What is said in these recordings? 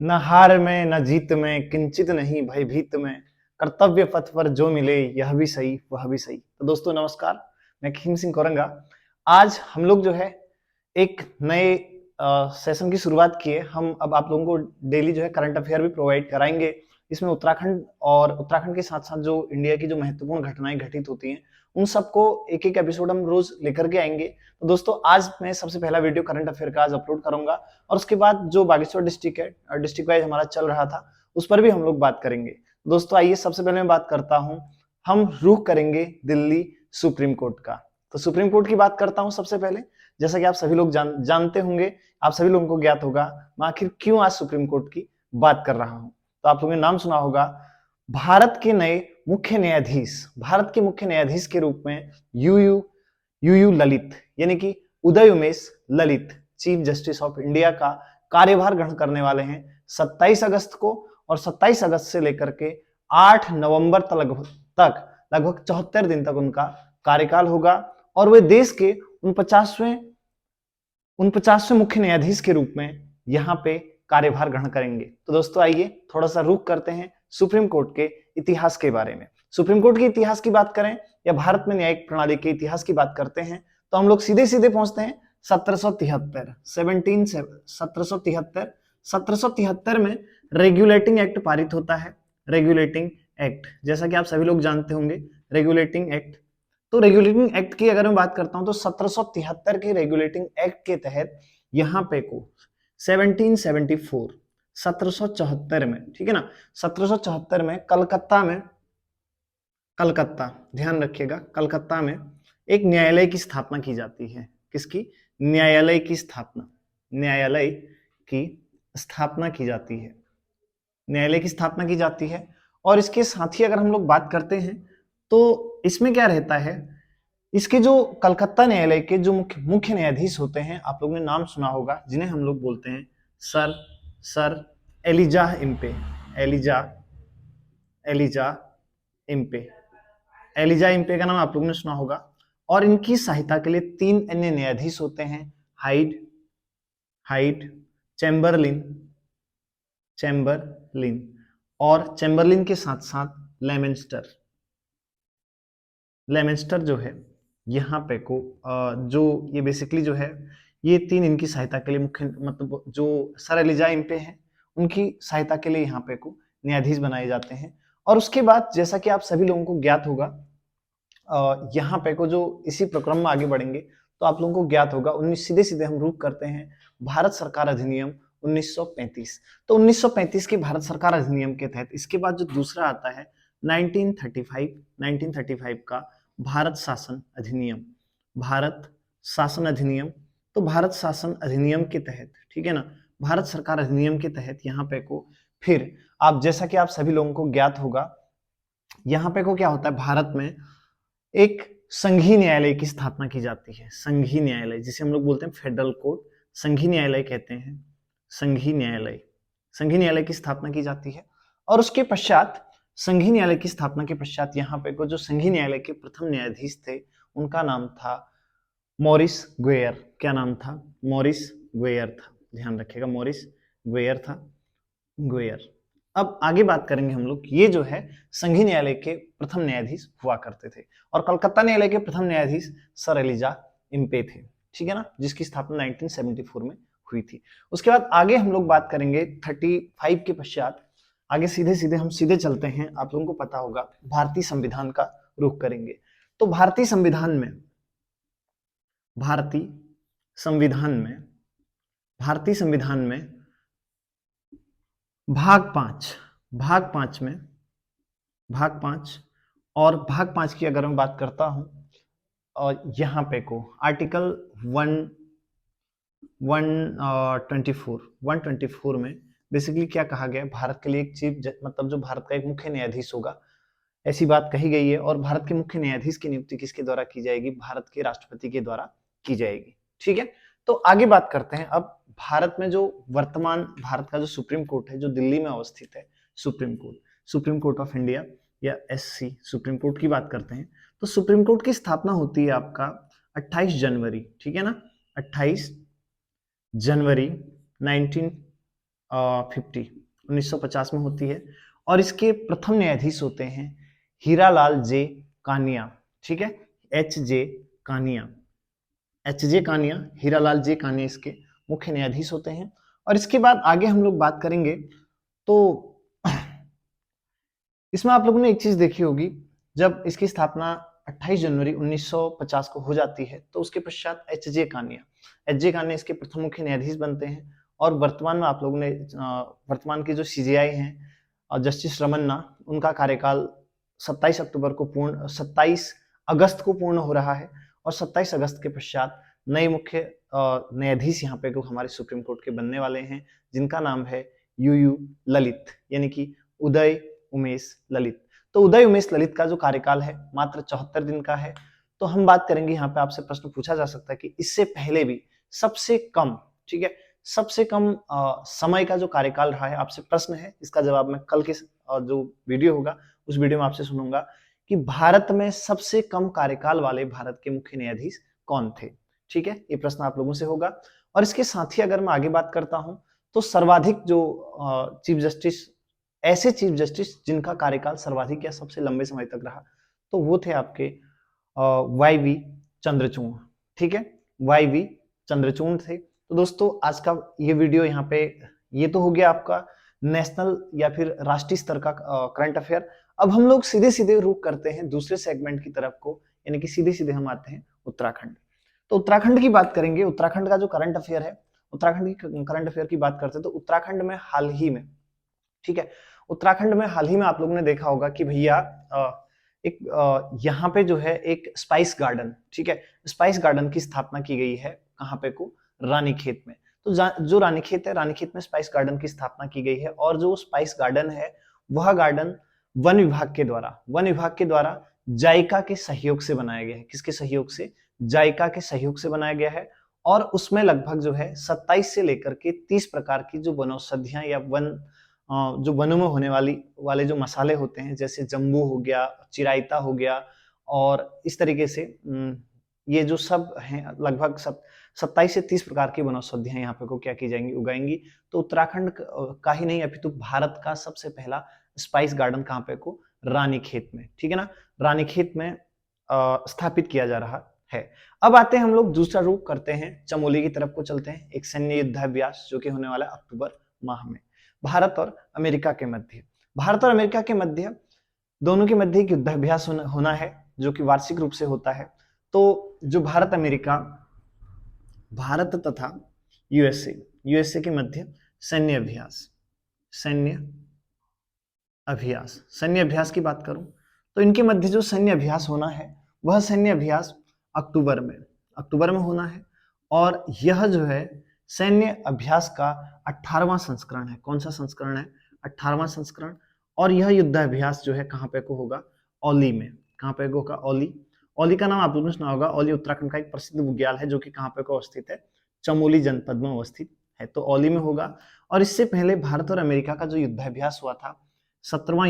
न हार में न जीत में किंचित नहीं भयभीत में, कर्तव्य पथ पर जो मिले यह भी सही वह भी सही। तो दोस्तों नमस्कार, मैं खीम सिंह कोरंगा। आज हम लोग जो है एक नए सेशन की शुरुआत किए। हम अब आप लोगों को डेली जो है करंट अफेयर भी प्रोवाइड कराएंगे। इसमें उत्तराखंड के साथ साथ जो इंडिया की जो महत्वपूर्ण घटनाएं घटित होती हैं उन सबको एक एक एपिसोड हम रोज लेकर के आएंगे। तो दोस्तों आज मैं सबसे पहला वीडियो करंट अफेयर का आज अपलोड करूंगा और उसके बाद जो बागेश्वर डिस्ट्रिक्ट है, डिस्ट्रिक्ट वाइज हमारा चल रहा था, उस पर भी हम लोग बात करेंगे। दोस्तों आइए सबसे पहले मैं बात करता हूं, हम रुख करेंगे दिल्ली सुप्रीम कोर्ट का। तो सुप्रीम कोर्ट की बात करता हूं सबसे पहले। जैसा कि आप सभी लोग जानते होंगे, आप सभी लोगों को ज्ञात होगा मैं आखिर क्यों आज सुप्रीम कोर्ट की बात कर रहा हूं। तो आप लोगों ने नाम सुना होगा, भारत के नए मुख्य न्यायाधीश, भारत के मुख्य न्यायाधीश के रूप में यूयू ललित यानी कि Uday Umesh Lalit chief justice of India का कार्यभार ग्रहण करने वाले हैं 27 अगस्त को। और 27 अगस्त से लेकर के 8 नवंबर तक लगभग 74 दिन तक उनका कार्यकाल होगा और वे देश के 49वें मुख्य न्यायाधीश के रूप में यहाँ पे कार्यभार ग्रहण करेंगे। तो दोस्तों आइए थोड़ा सा रुख करते हैं सुप्रीम कोर्ट के इतिहास के बारे में। सुप्रीम कोर्ट के इतिहास की बात करें या भारत में न्यायिक प्रणाली के इतिहास की बात करते हैं तो हम लोग सीधे सीधे पहुंचते हैं 1773 में रेगुलेटिंग एक्ट पारित होता है। रेगुलेटिंग एक्ट, जैसा कि आप सभी लोग जानते होंगे, रेगुलेटिंग एक्ट। तो रेगुलेटिंग एक्ट की अगर मैं बात करता हूं तो 1773 के रेगुलेटिंग एक्ट के तहत यहाँ पे को 1774 में, ठीक है ना, 1774 में कलकत्ता ध्यान रखिएगा, कलकत्ता में एक न्यायालय की स्थापना की जाती है। किसकी? न्यायालय की स्थापना की जाती है। न्यायालय की स्थापना की जाती है। और इसके साथ ही अगर हम लोग बात करते हैं तो इसमें क्या रहता है, इसके जो कलकत्ता न्यायालय के जो मुख्य न्यायाधीश होते हैं, आप लोगों ने नाम सुना होगा, जिन्हें हम लोग बोलते हैं sir Elijah Impey. Elijah Impey का नाम आप लोगों ने सुना होगा। और इनकी सहायता के लिए 3 अन्य न्यायाधीश होते हैं, हाइड, चैम्बरलिन और चैम्बरलिन के साथ साथ लेमेंस्टर जो है यहाँ पे को जो ये बेसिकली जो है ये 3 इनकी सहायता के लिए मुख्य, मतलब जो सर एलिजा इम्पे हैं उनकी सहायता के लिए यहाँ पे को न्यायाधीश बनाए जाते हैं। और उसके बाद जैसा कि आप सभी लोगों को ज्ञात होगा, यहाँ पे को जो इसी प्रक्रम में आगे बढ़ेंगे तो आप लोगों को ज्ञात होगा, सीधे सीधे हम रुख करते हैं भारत सरकार अधिनियम 1935। तो 1935 के भारत सरकार अधिनियम के तहत इसके बाद जो दूसरा आता है 1935 का भारत शासन अधिनियम। तो भारत शासन अधिनियम के तहत, ठीक है ना, भारत सरकार अधिनियम के तहत यहाँ पे को फिर आप, जैसा कि आप सभी लोगों को ज्ञात होगा, यहाँ पे को क्या होता है, भारत में एक संघीय न्यायालय की स्थापना की जाती है। संघीय न्यायालय जिसे हम लोग बोलते हैं फेडरल कोर्ट, संघीय न्यायालय कहते हैं। संघीय न्यायालय की स्थापना की जाती है। और उसके पश्चात संघीय न्यायालय की स्थापना के पश्चात यहाँ पे को जो संघीय न्यायालय के प्रथम न्यायाधीश थे उनका नाम था मॉरिस ग्वेयर। क्या नाम था? मॉरिस ग्वेयर था। ध्यान रखिएगा, मॉरिस ग्वेयर था। अब आगे बात करेंगे हम लोग, ये जो है संघीय न्यायालय के प्रथम न्यायाधीश हुआ करते थे और कलकत्ता न्यायालय के प्रथम न्यायाधीश सर एलिजा इम्पे थे, ठीक है ना, जिसकी स्थापना 1974 में हुई थी। उसके बाद आगे हम लोग बात करेंगे 35 के पश्चात, आगे सीधे हम चलते हैं, आप लोगों को पता होगा भारतीय संविधान का रुख करेंगे। तो भारतीय संविधान में भाग 5 और भाग 5 की अगर मैं बात करता हूं, और यहाँ पे को आर्टिकल 124 में बेसिकली क्या कहा गया है, भारत के लिए एक मतलब जो भारत का एक मुख्य न्यायाधीश होगा, ऐसी बात कही गई है। और भारत के मुख्य न्यायाधीश की नियुक्ति किसके द्वारा की जाएगी? भारत के राष्ट्रपति के द्वारा की जाएगी, ठीक है। तो आगे बात करते हैं अब भारत में जो वर्तमान भारत का जो सुप्रीम कोर्ट है, जो दिल्ली में अवस्थित है, सुप्रीम कोर्ट ऑफ इंडिया या SC सुप्रीम कोर्ट की बात करते हैं। तो सुप्रीम कोर्ट की स्थापना होती है आपका 28 जनवरी, ठीक है ना, 28 जनवरी 50 1950 में होती है। और इसके प्रथम न्यायाधीश होते हैं हीरालाल जे कानिया। ठीक है, H J Kania, H J Kania, Hiralal J Kania इसके मुख्य न्यायाधीश होते हैं। और इसके बाद आगे हम लोग बात करेंगे तो इसमें आप लोगों ने एक चीज देखी होगी, जब इसकी स्थापना 28 जनवरी 1950 को हो जाती है तो उसके पश्चात एच जे कानिया इसके प्रथम मुख्य न्यायाधीश बनते हैं। और वर्तमान में आप लोगों ने वर्तमान के जो सीजेआई हैं जस्टिस रमन्ना, उनका कार्यकाल 27 अगस्त को पूर्ण हो रहा है। और 27 अगस्त के पश्चात नए मुख्य न्यायाधीश यहाँ पे हमारे सुप्रीम कोर्ट के बनने वाले हैं, जिनका नाम है यू ललित, यानी कि उदय उमेश ललित। तो उदय उमेश ललित का जो कार्यकाल है मात्र 74 दिन का है। तो हम बात करेंगे, यहाँ पे आपसे प्रश्न पूछा जा सकता है कि इससे पहले भी सबसे कम, ठीक है, सबसे कम समय का जो कार्यकाल रहा है, आपसे प्रश्न है, इसका जवाब मैं कल के जो वीडियो होगा उस वीडियो में आपसे सुनूंगा कि भारत में सबसे कम कार्यकाल वाले भारत के मुख्य न्यायाधीश कौन थे। ठीक है, ये प्रश्न आप लोगों से होगा। और इसके साथ ही अगर मैं आगे बात करता हूं तो सर्वाधिक जो चीफ जस्टिस, ऐसे चीफ जस्टिस जिनका कार्यकाल सर्वाधिक या सबसे लंबे समय तक रहा, तो वो थे आपके वाई वी चंद्रचूड़। ठीक है, वाई वी चंद्रचूड़ थे। तो दोस्तों आज का ये वीडियो यहाँ पे ये तो हो गया आपका नेशनल या फिर राष्ट्रीय स्तर का करंट अफेयर। अब हम लोग सीधे सीधे रुक करते हैं दूसरे सेगमेंट की तरफ को, यानी कि सीधे सीधे हम आते हैं उत्तराखंड। तो उत्तराखंड की बात करेंगे। उत्तराखंड का जो करंट अफेयर है, उत्तराखंड की करंट अफेयर की बात करते हैं तो उत्तराखंड में हाल ही में, ठीक है, उत्तराखंड में हाल ही में आप लोगों ने देखा होगा कि भैया एक यहाँ पे जो है एक स्पाइस गार्डन, ठीक है, स्पाइस गार्डन की स्थापना की गई है। कहाँ पे को? रानीखेत में। तो जो रानीखेत है, रानीखेत में स्पाइस गार्डन की स्थापना की गई है। और जो स्पाइस गार्डन है वह गार्डन वन विभाग के द्वारा जायका के सहयोग से बनाया गया है। किसके सहयोग से? जायका के सहयोग से बनाया गया है। और उसमें लगभग जो है 27 से लेकर के 30 प्रकार की जो वनौषधियां या जो वनों में होने वाले जो मसाले होते हैं, जैसे जम्बू हो गया, चिरायता हो गया, और इस तरीके से ये जो सब हैं लगभग 27 से 30 प्रकार की वनौषधियां यहाँ पे को क्या की जाएंगी? उगाएंगी। तो उत्तराखंड का ही नहीं अपितु भारत का सबसे पहला स्पाइस गार्डन कहाँ पे को? रानीखेत में। ठीक है ना, रानीखेत में स्थापित किया जा रहा है। अब आते हैं हम लोग दूसरा रुख करते हैं, चमोली की तरफ को चलते हैं। एक सैन्य युद्धाभ्यास जो कि होने वाला है अक्टूबर माह में, भारत और अमेरिका के मध्य। भारत और अमेरिका के मध्य, दोनों के मध्य एक युद्धाभ्यास होना है जो कि वार्षिक रूप से होता है। तो जो भारत अमेरिका, भारत तथा यूएसए के मध्य सैन्य अभ्यास की बात करूं तो इनके मध्य जो सैन्य अभ्यास होना है वह सैन्य अभ्यास अक्टूबर में होना है। और यह जो है सैन्य अभ्यास का 18वां संस्करण है। कौन सा संस्करण है? 18वां संस्करण। और यह युद्धाभ्यास जो है कहाँ पे को होगा? औली में। कहाँ पे को होगा? औली। औली का नाम आप लोगों ने सुना होगा। औली उत्तराखंड का एक प्रसिद्ध बुग्याल है जो कि कहाँ पे को अवस्थित है? चमोली जनपद में अवस्थित है। तो औली में होगा। और इससे पहले भारत और अमेरिका का जो युद्धाभ्यास हुआ था, 17वां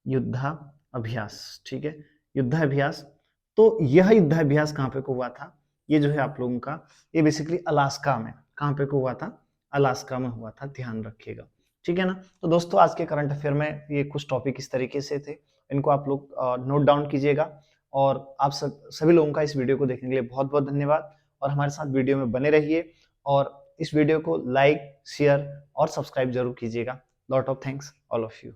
युद्धाभ्यास, ठीक है, युद्धाभ्यास। तो यह युद्धाभ्यास कहाँ पे को हुआ था? ये जो है आप लोगों का, ये बेसिकली अलास्का में। कहाँ पे को हुआ था? अलास्का में हुआ था, ध्यान रखिएगा। ठीक है ना। तो दोस्तों आज के करंट अफेयर में ये कुछ टॉपिक इस तरीके से थे, इनको आप लोग नोट डाउन कीजिएगा। और आप सभी लोगों का इस वीडियो को देखने के लिए बहुत बहुत धन्यवाद। और हमारे साथ वीडियो में बने रहिए और इस वीडियो को लाइक, शेयर और सब्सक्राइब जरूर कीजिएगा। Lot of thanks all of you.